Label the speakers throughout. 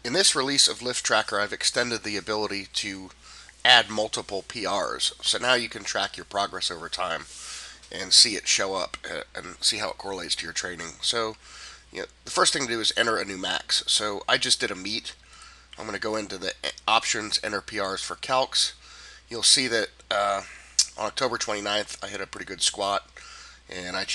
Speaker 1: In this release of LiftTracker, I've extended the ability to add multiple PRs. So now you can track your progress over time and see it show up and see how it correlates to your training. So, the first thing to do is enter a new max. So I just did a meet. I'm going to go into the options, enter PRs for calcs. You'll see that on October 29th, I hit a pretty good squat, and I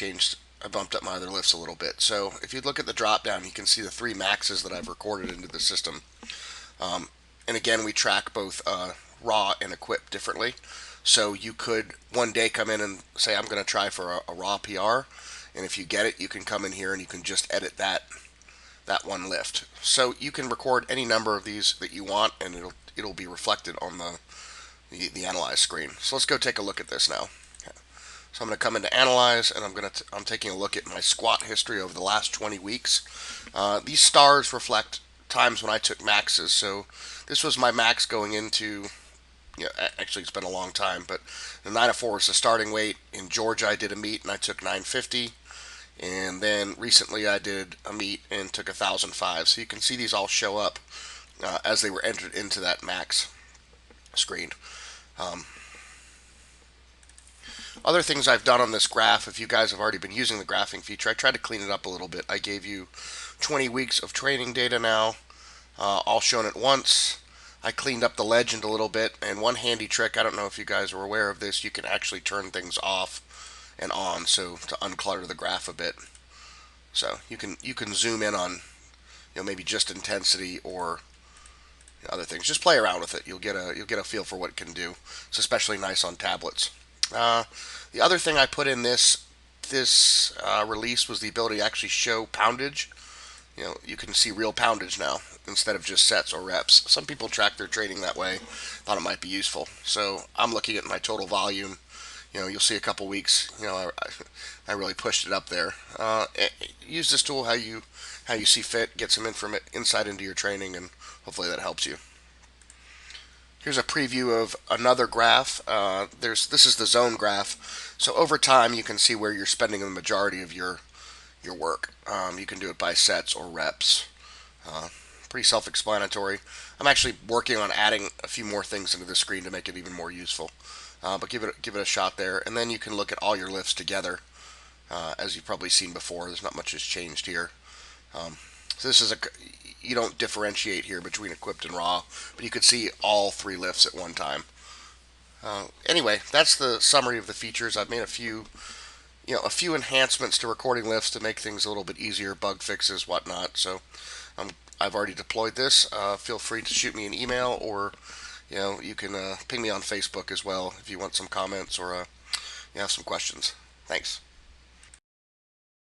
Speaker 1: bumped up my other lifts a little bit. So if you look at the drop down, you can see the three maxes that I've recorded into the system. And again, we track both raw and equip differently. So you could one day come in and say, I'm going to try for a raw PR. And if you get it, you can come in here and you can just edit that one lift. So you can record any number of these that you want, and it'll be reflected on the analyze screen. So let's go take a look at this now. So I'm going to come into Analyze, and I'm taking a look at my squat history over the last 20 weeks. These stars reflect times when I took maxes. So this was my max going into, actually it's been a long time, but the 904 was the starting weight. In Georgia, I did a meet and I took 950. And then recently I did a meet and took 1005. So you can see these all show up as they were entered into that max screen. Um, Other things I've done on this graph, if you guys have already been using the graphing feature, I tried to clean it up a little bit. I gave you 20 weeks of training data now, all shown at once. I cleaned up the legend a little bit, and one handy trick, I don't know if you guys are aware of this, you can actually turn things off and on, so to unclutter the graph a bit. So you can zoom in on maybe just intensity or other things. Just play around with it. You'll get a feel for what it can do. It's especially nice on tablets. Uh, the other thing I put in this release was the ability to actually show poundage. You can see real poundage now instead of just sets or reps. Some people track their training that way. Thought it might be useful. So I'm looking at my total volume. You'll see a couple weeks. I really pushed it up there. Use this tool how you see fit. Get some insight into your training, and hopefully that helps you. Here's a preview of another graph. This is the zone graph. So over time, you can see where you're spending the majority of your work. You can do it by sets or reps. Uh, Pretty self-explanatory. I'm actually working on adding a few more things into the screen to make it even more useful. But give it a shot there, and then you can look at all your lifts together. As you've probably seen before, there's not much has changed here. Um, so this is you don't differentiate here between equipped and raw, but you could see all three lifts at one time. Anyway, that's the summary of the features. I've made a few enhancements to recording lifts to make things a little bit easier, bug fixes, whatnot. So I've already deployed this. Feel free to shoot me an email, or you can ping me on Facebook as well if you want some comments or you have some questions. Thanks.